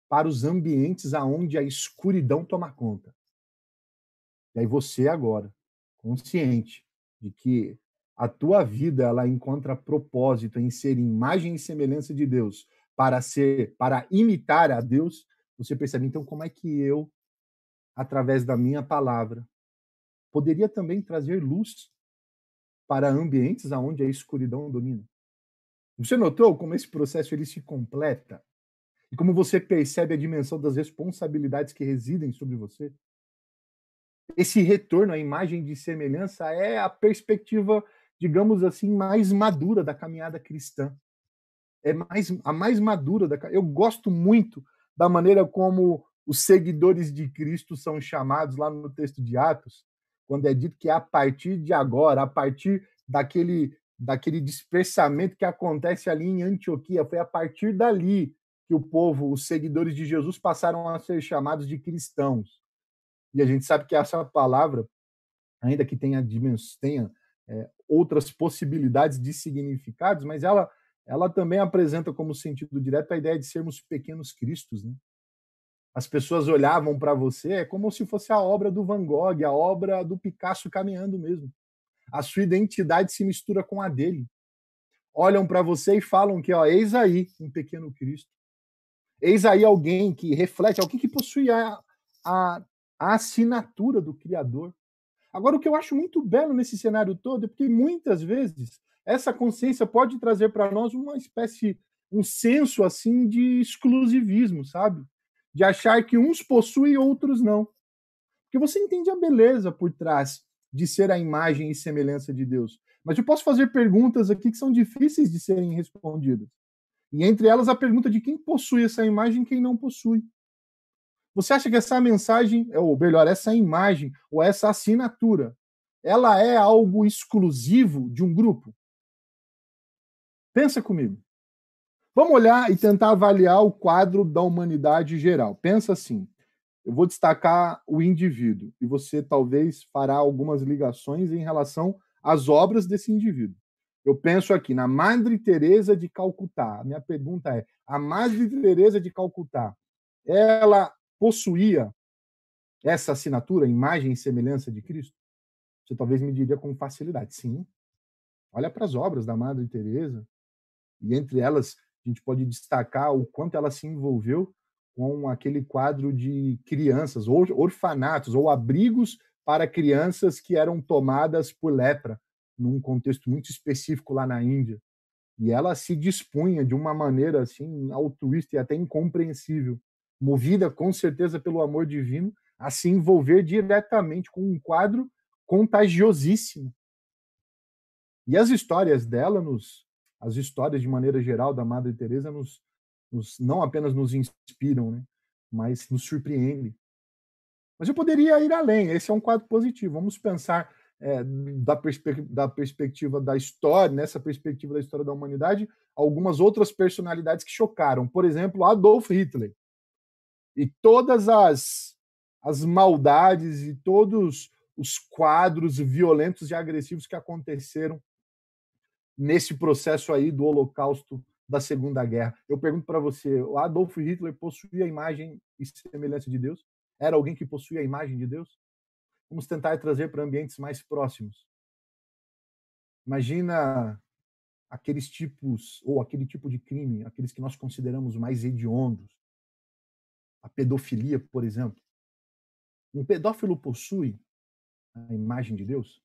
para os ambientes aonde a escuridão toma conta. E aí você agora, consciente de que a tua vida ela encontra propósito em ser imagem e semelhança de Deus, para imitar a Deus, você percebe então como é que eu, através da minha palavra, poderia também trazer luz para ambientes aonde a escuridão domina. Você notou como esse processo ele se completa? E como você percebe a dimensão das responsabilidades que residem sobre você? Esse retorno à imagem de semelhança é a perspectiva, digamos assim, mais madura da caminhada cristã. A mais madura da. Eu gosto muito da maneira como os seguidores de Cristo são chamados lá no texto de Atos, quando é dito que é a partir de agora, a partir daquele dispersamento que acontece ali em Antioquia, foi a partir dali que o povo, os seguidores de Jesus, passaram a ser chamados de cristãos. E a gente sabe que essa palavra, ainda que tenha outras possibilidades de significados, mas ela também apresenta como sentido direto a ideia de sermos pequenos cristos, né? As pessoas olhavam para você como se fosse a obra do Van Gogh, a obra do Picasso caminhando mesmo. A sua identidade se mistura com a dele. Olham para você e falam que, ó, eis aí um pequeno Cristo. Eis aí alguém que reflete, alguém que possui a assinatura do Criador. Agora, o que eu acho muito belo nesse cenário todo é porque muitas vezes essa consciência pode trazer para nós uma espécie, um senso assim de exclusivismo, sabe? De achar que uns possuem e outros não. Porque você entende a beleza por trás de ser a imagem e semelhança de Deus. Mas eu posso fazer perguntas aqui que são difíceis de serem respondidas. E entre elas a pergunta de quem possui essa imagem e quem não possui. Você acha que essa mensagem, ou melhor, essa imagem, ou essa assinatura, ela é algo exclusivo de um grupo? Pensa comigo. Vamos olhar e tentar avaliar o quadro da humanidade geral. Pensa assim, eu vou destacar o indivíduo, e você talvez fará algumas ligações em relação às obras desse indivíduo. Eu penso aqui na Madre Teresa de Calcutá. A minha pergunta é: a Madre Teresa de Calcutá, ela possuía essa assinatura, imagem e semelhança de Cristo? Você talvez me diria com facilidade, sim. Olha para as obras da Madre Teresa, e entre elas a gente pode destacar o quanto ela se envolveu com aquele quadro de crianças, ou orfanatos, ou abrigos para crianças que eram tomadas por lepra, num contexto muito específico lá na Índia. E ela se dispunha de uma maneira assim altruísta e até incompreensível, movida com certeza pelo amor divino, a se envolver diretamente com um quadro contagiosíssimo. E as histórias dela, as histórias de maneira geral da Madre Teresa, não apenas nos inspiram, né, mas nos surpreendem. Mas eu poderia ir além. Esse é um quadro positivo. Vamos pensar da perspectiva da história, nessa perspectiva da história da humanidade, algumas outras personalidades que chocaram. Por exemplo, Adolf Hitler. E todas as maldades e todos os quadros violentos e agressivos que aconteceram nesse processo aí do Holocausto da Segunda Guerra. Eu pergunto para você, o Adolf Hitler possuía a imagem e semelhança de Deus? Era alguém que possuía a imagem de Deus? Vamos tentar trazer para ambientes mais próximos. Imagina aqueles tipos, ou aquele tipo de crime, aqueles que nós consideramos mais hediondos. A pedofilia, por exemplo. Um pedófilo possui a imagem de Deus?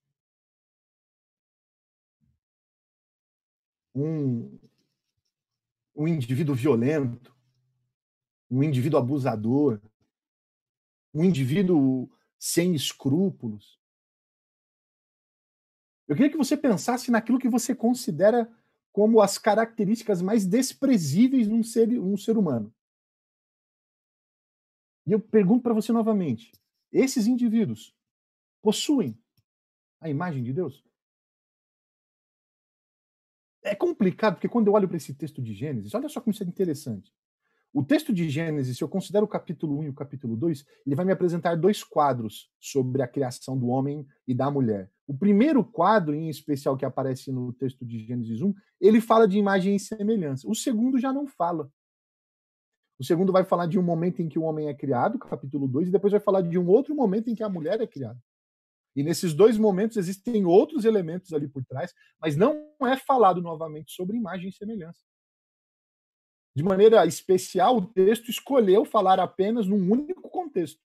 Um indivíduo violento, um indivíduo abusador, um indivíduo sem escrúpulos. Eu queria que você pensasse naquilo que você considera como as características mais desprezíveis num ser humano. E eu pergunto para você novamente: esses indivíduos possuem a imagem de Deus? É complicado, porque quando eu olho para esse texto de Gênesis, olha só como isso é interessante. O texto de Gênesis, se eu considero o capítulo 1 e o capítulo 2, ele vai me apresentar dois quadros sobre a criação do homem e da mulher. O primeiro quadro, em especial, que aparece no texto de Gênesis 1, ele fala de imagem e semelhança. O segundo já não fala. O segundo vai falar de um momento em que o homem é criado, capítulo 2, e depois vai falar de um outro momento em que a mulher é criada. E nesses dois momentos existem outros elementos ali por trás, mas não é falado novamente sobre imagem e semelhança. De maneira especial, o texto escolheu falar apenas num único contexto,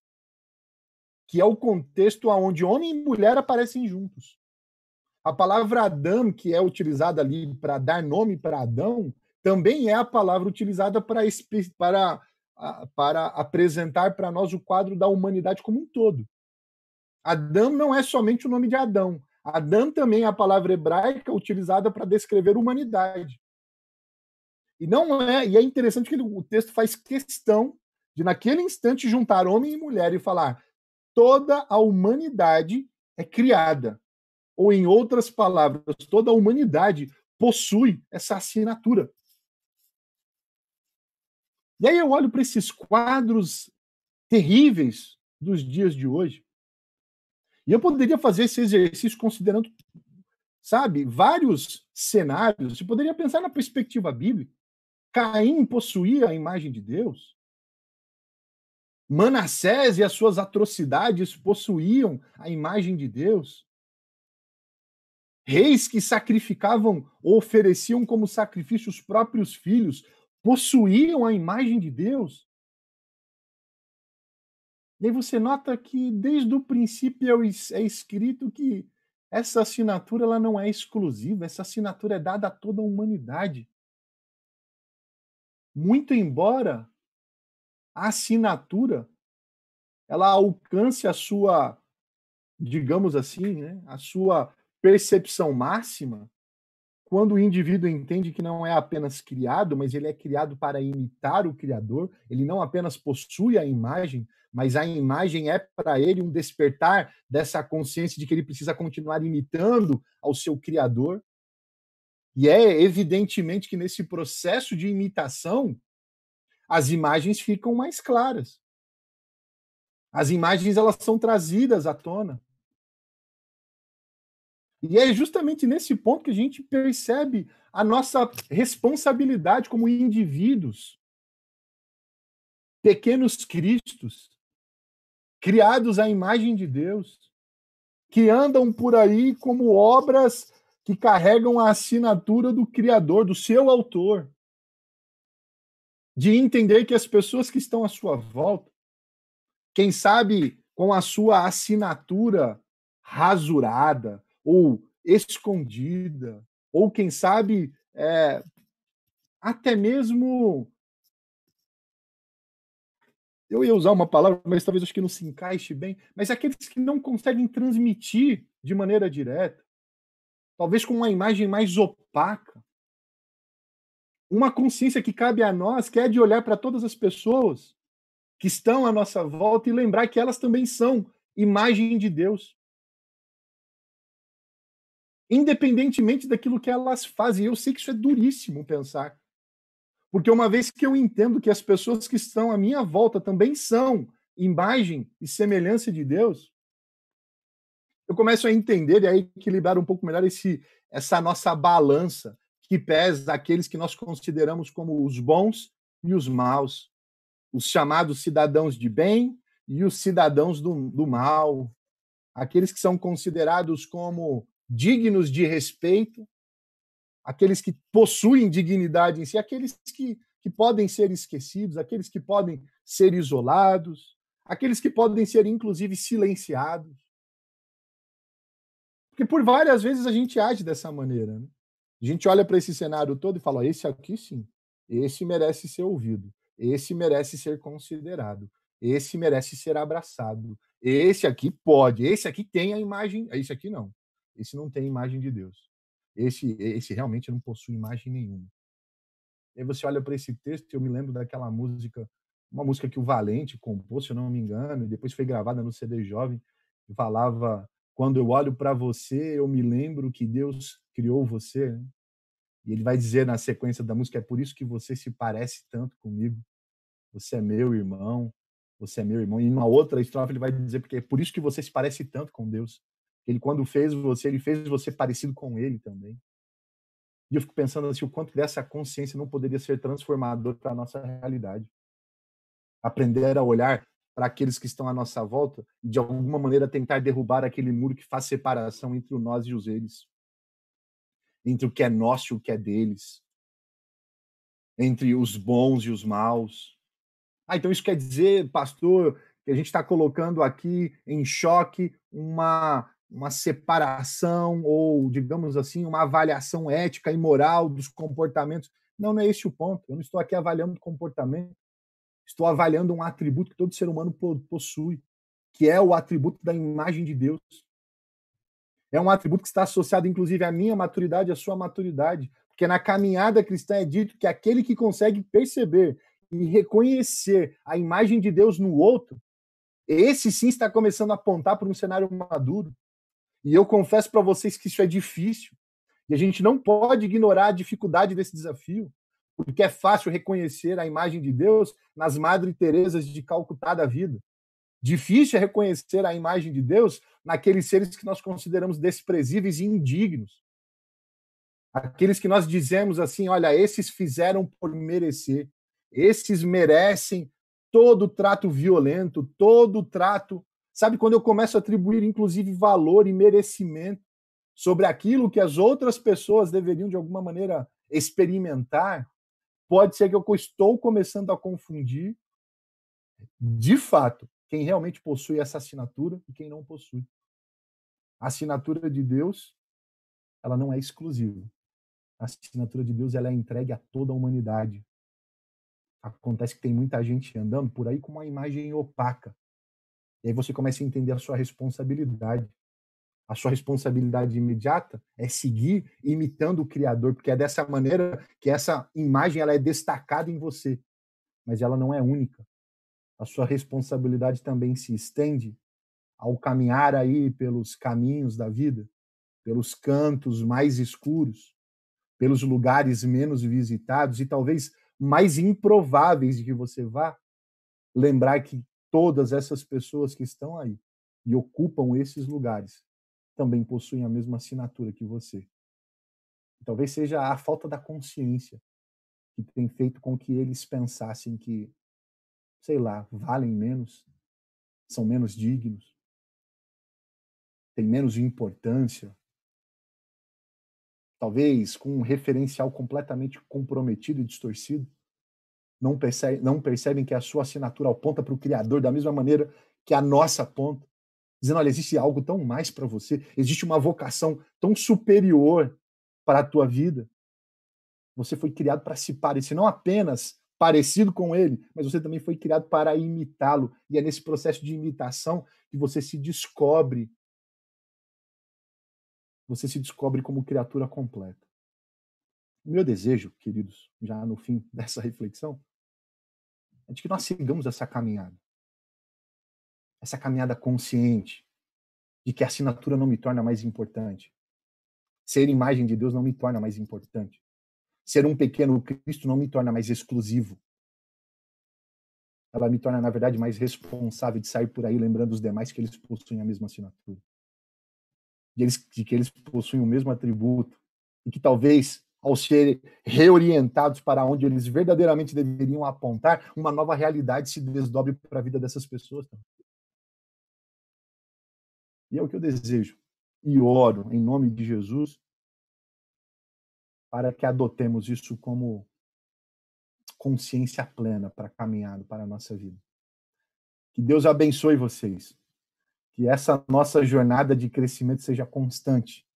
que é o contexto onde homem e mulher aparecem juntos. A palavra Adão, que é utilizada ali para dar nome para Adão, também é a palavra utilizada para apresentar para nós o quadro da humanidade como um todo. Adão não é somente o nome de Adão. Adão também é a palavra hebraica utilizada para descrever a humanidade. E é interessante que o texto faz questão de, naquele instante, juntar homem e mulher e falar: toda a humanidade é criada. Ou, em outras palavras, toda a humanidade possui essa assinatura. E aí eu olho para esses quadros terríveis dos dias de hoje, e eu poderia fazer esse exercício considerando, sabe, vários cenários. Você poderia pensar na perspectiva bíblica. Caim possuía a imagem de Deus. Manassés e as suas atrocidades possuíam a imagem de Deus. Reis que sacrificavam ou ofereciam como sacrifício os próprios filhos possuíam a imagem de Deus. E aí você nota que desde o princípio é escrito que essa assinatura ela não é exclusiva, essa assinatura é dada a toda a humanidade. Muito embora a assinatura ela alcance a sua, digamos assim, né, a sua percepção máxima, quando o indivíduo entende que não é apenas criado, mas ele é criado para imitar o Criador, ele não apenas possui a imagem, mas a imagem é para ele um despertar dessa consciência de que ele precisa continuar imitando ao seu Criador. E é evidentemente que nesse processo de imitação, as imagens ficam mais claras. As imagens elas são trazidas à tona. E é justamente nesse ponto que a gente percebe a nossa responsabilidade como indivíduos, pequenos cristos, criados à imagem de Deus, que andam por aí como obras que carregam a assinatura do Criador, do seu autor. De entender que as pessoas que estão à sua volta, quem sabe com a sua assinatura rasurada ou escondida, ou quem sabe até mesmo, eu ia usar uma palavra, mas talvez acho que não se encaixe bem, mas aqueles que não conseguem transmitir de maneira direta, talvez com uma imagem mais opaca, uma consciência que cabe a nós, que é de olhar para todas as pessoas que estão à nossa volta e lembrar que elas também são imagem de Deus. Independentemente daquilo que elas fazem. Eu sei que isso é duríssimo pensar. Porque uma vez que eu entendo que as pessoas que estão à minha volta também são imagem e semelhança de Deus, eu começo a entender e a equilibrar um pouco melhor essa nossa balança que pesa aqueles que nós consideramos como os bons e os maus, os chamados cidadãos de bem e os cidadãos do mal, aqueles que são considerados como dignos de respeito, aqueles que possuem dignidade em si, aqueles que podem ser esquecidos, aqueles que podem ser isolados, aqueles que podem ser, inclusive, silenciados. Porque por várias vezes a gente age dessa maneira. Né? A gente olha para esse cenário todo e fala: ó, esse aqui sim, esse merece ser ouvido, esse merece ser considerado, esse merece ser abraçado, esse aqui pode, esse aqui tem a imagem, esse aqui não, esse não tem imagem de Deus, esse realmente não possui imagem nenhuma. E aí você olha para esse texto e eu me lembro daquela música, uma música que o Valente compôs, se eu não me engano, e depois foi gravada no CD Jovem, que falava: quando eu olho para você, eu me lembro que Deus criou você. Né? E ele vai dizer na sequência da música: é por isso que você se parece tanto comigo. Você é meu irmão, você é meu irmão. E numa outra estrofe ele vai dizer: porque é por isso que você se parece tanto com Deus. Ele, quando fez você, ele fez você parecido com ele também. E eu fico pensando assim, o quanto dessa consciência não poderia ser transformador para a nossa realidade. Aprender a olhar para aqueles que estão à nossa volta e, de alguma maneira, tentar derrubar aquele muro que faz separação entre o nós e os eles, entre o que é nosso e o que é deles, entre os bons e os maus. Então isso quer dizer, pastor, que a gente está colocando aqui em choque uma separação ou, digamos assim, uma avaliação ética e moral dos comportamentos. Não, não é esse o ponto. Eu não estou aqui avaliando comportamento. Estou avaliando um atributo que todo ser humano possui, que é o atributo da imagem de Deus. É um atributo que está associado, inclusive, à minha maturidade, à sua maturidade. Porque na caminhada cristã é dito que aquele que consegue perceber e reconhecer a imagem de Deus no outro, esse sim está começando a apontar para um cenário maduro. E eu confesso para vocês que isso é difícil. E a gente não pode ignorar a dificuldade desse desafio, porque é fácil reconhecer a imagem de Deus nas Madre Teresas de Calcutá da vida. Difícil é reconhecer a imagem de Deus naqueles seres que nós consideramos desprezíveis e indignos. Aqueles que nós dizemos assim, olha, esses fizeram por merecer. Esses merecem todo trato violento, todo trato. Sabe, quando eu começo a atribuir, inclusive, valor e merecimento sobre aquilo que as outras pessoas deveriam, de alguma maneira, experimentar, pode ser que eu estou começando a confundir, de fato, quem realmente possui essa assinatura e quem não possui. A assinatura de Deus, ela não é exclusiva. A assinatura de Deus, ela é entregue a toda a humanidade. Acontece que tem muita gente andando por aí com uma imagem opaca. E aí você começa a entender a sua responsabilidade. A sua responsabilidade imediata é seguir imitando o Criador, porque é dessa maneira que essa imagem ela é destacada em você, mas ela não é única. A sua responsabilidade também se estende ao caminhar aí pelos caminhos da vida, pelos cantos mais escuros, pelos lugares menos visitados e talvez mais improváveis de que você vá, lembrar que todas essas pessoas que estão aí e ocupam esses lugares também possuem a mesma assinatura que você. Talvez seja a falta da consciência que tem feito com que eles pensassem que, sei lá, valem menos, são menos dignos, têm menos importância, talvez com um referencial completamente comprometido e distorcido, não percebem que a sua assinatura aponta para o Criador da mesma maneira que a nossa aponta, dizendo, olha, existe algo tão mais para você, existe uma vocação tão superior para a tua vida. Você foi criado para se parecer, não apenas parecido com ele, mas você também foi criado para imitá-lo. E é nesse processo de imitação que você se descobre. Você se descobre como criatura completa. O meu desejo, queridos, já no fim dessa reflexão, é de que nós sigamos essa caminhada consciente, de que a assinatura não me torna mais importante. Ser imagem de Deus não me torna mais importante. Ser um pequeno Cristo não me torna mais exclusivo. Ela me torna, na verdade, mais responsável de sair por aí lembrando os demais que eles possuem a mesma assinatura. De que eles possuem o mesmo atributo. E que talvez, ao serem reorientados para onde eles verdadeiramente deveriam apontar, uma nova realidade se desdobre para a vida dessas pessoas. E é o que eu desejo. E oro, em nome de Jesus, para que adotemos isso como consciência plena para caminhar para a nossa vida. Que Deus abençoe vocês. Que essa nossa jornada de crescimento seja constante.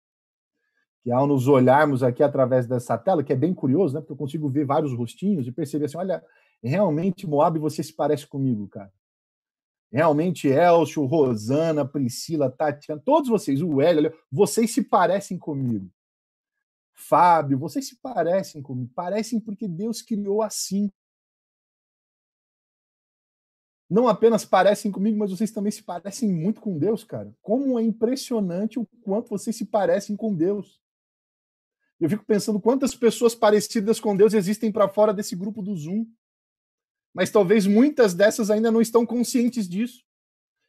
Que ao nos olharmos aqui através dessa tela, que é bem curioso, né? Porque eu consigo ver vários rostinhos e perceber assim, olha, realmente, Moab, você se parece comigo, cara. Realmente, Elcio, Rosana, Priscila, Tatiana, todos vocês, o Hélio, vocês se parecem comigo. Fábio, vocês se parecem comigo. Parecem porque Deus criou assim. Não apenas parecem comigo, mas vocês também se parecem muito com Deus, cara. Como é impressionante o quanto vocês se parecem com Deus. Eu fico pensando quantas pessoas parecidas com Deus existem para fora desse grupo do Zoom. Mas talvez muitas dessas ainda não estão conscientes disso.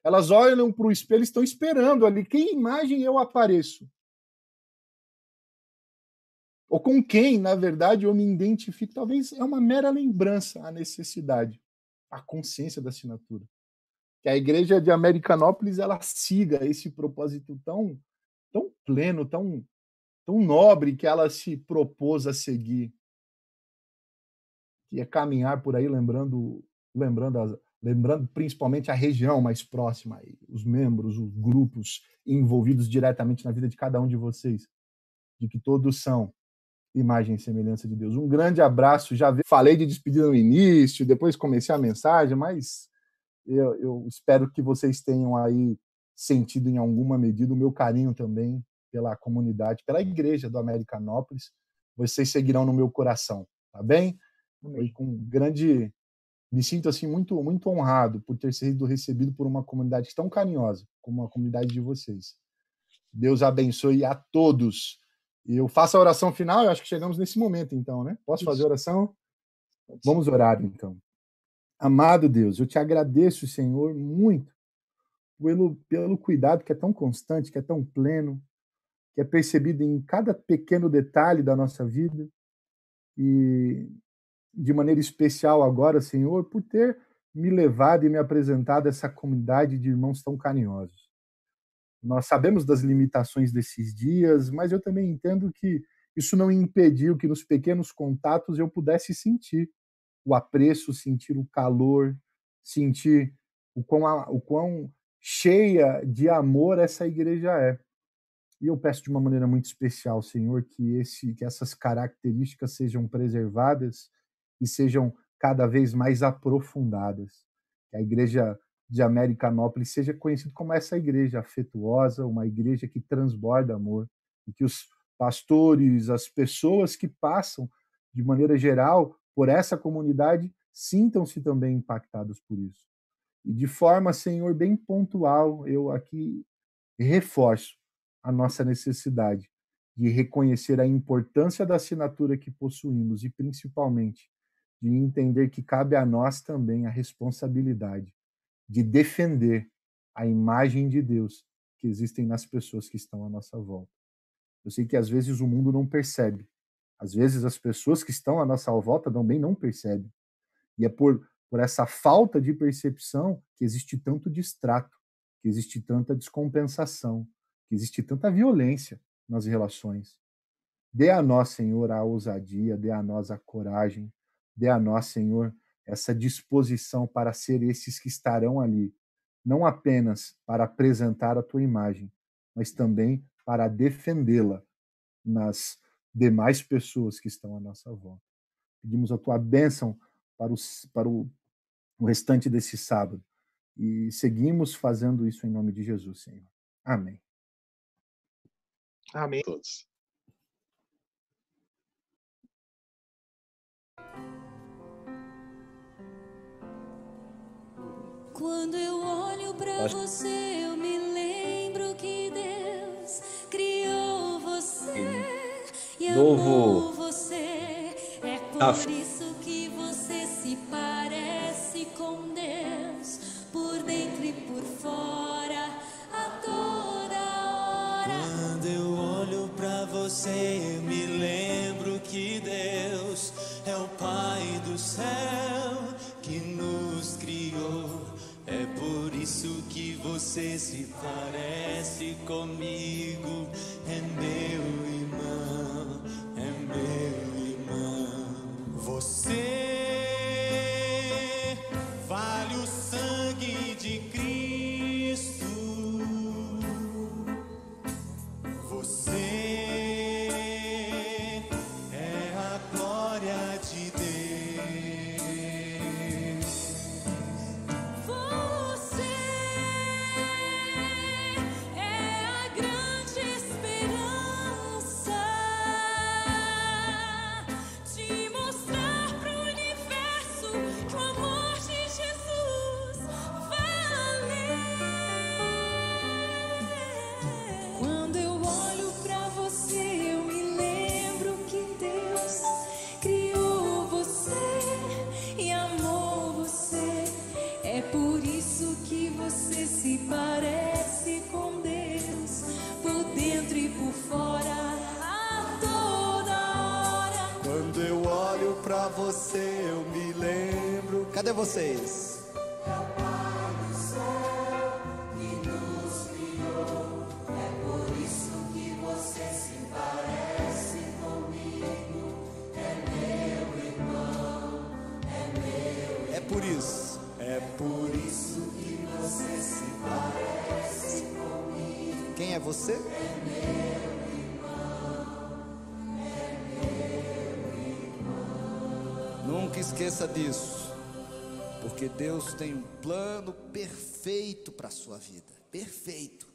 Elas olham para o espelho e estão esperando ali. Que imagem eu apareço? Ou com quem, na verdade, eu me identifico? Talvez é uma mera lembrança a necessidade, a consciência da assinatura. que a igreja de Americanópolis ela siga esse propósito tão pleno, tão nobre que ela se propôs a seguir, que é caminhar por aí lembrando principalmente a região mais próxima, os membros, os grupos envolvidos diretamente na vida de cada um de vocês, de que todos são imagem e semelhança de Deus. Um grande abraço. Falei de despedida no início, depois comecei a mensagem, mas eu espero que vocês tenham aí sentido em alguma medida o meu carinho também pela comunidade, pela igreja do Americanópolis. Vocês seguirão no meu coração, tá bem? Foi com grande... Me sinto assim muito honrado por ter sido recebido por uma comunidade tão carinhosa como a comunidade de vocês. Deus abençoe a todos. E eu faço a oração final, eu acho que chegamos nesse momento então, né? Posso fazer a oração? Vamos orar então. Amado Deus, eu te agradeço, Senhor, muito pelo cuidado que é tão constante, que é tão pleno, que é percebido em cada pequeno detalhe da nossa vida. E de maneira especial agora, Senhor, por ter me levado e me apresentado a essa comunidade de irmãos tão carinhosos. Nós sabemos das limitações desses dias, mas eu também entendo que isso não impediu que nos pequenos contatos eu pudesse sentir o apreço, sentir o calor, sentir o quão cheia de amor essa igreja é. E eu peço de uma maneira muito especial, Senhor, que essas características sejam preservadas e sejam cada vez mais aprofundadas. Que a igreja de Americanópolis seja conhecida como essa igreja afetuosa, uma igreja que transborda amor, e que os pastores, as pessoas que passam, de maneira geral, por essa comunidade, sintam-se também impactados por isso. E de forma, Senhor, bem pontual, eu aqui reforço a nossa necessidade de reconhecer a importância da assinatura que possuímos e, principalmente, de entender que cabe a nós também a responsabilidade de defender a imagem de Deus que existem nas pessoas que estão à nossa volta. Eu sei que às vezes o mundo não percebe, às vezes as pessoas que estão à nossa volta também não percebem. E é por essa falta de percepção que existe tanto distrato, que existe tanta descompensação, que existe tanta violência nas relações. Dê a nós, Senhor, a ousadia, dê a nós a coragem, dê a nós, Senhor, essa disposição para ser esses que estarão ali, não apenas para apresentar a tua imagem, mas também para defendê-la nas demais pessoas que estão à nossa volta. Pedimos a tua bênção para o restante desse sábado e seguimos fazendo isso em nome de Jesus, Senhor. Amém. Amém. Todos. Quando eu olho para você, eu me lembro que Deus criou você e amou você. É por isso que você se parece com Deus, por dentro e por fora, a toda hora. Quando eu olho para você, eu me lembro que Deus é o Pai do céu que nos criou. É por isso que você se parece comigo. É meu irmão, é meu irmão. Você vale o sangue de Cristo. Você é a glória de Deus. Se parece com Deus, por dentro e por fora, a toda hora. Quando eu olho pra você, eu me lembro. Cadê vocês? É o Pai do céu. é você? Nunca esqueça disso, porque Deus tem um plano perfeito para a sua vida, perfeito.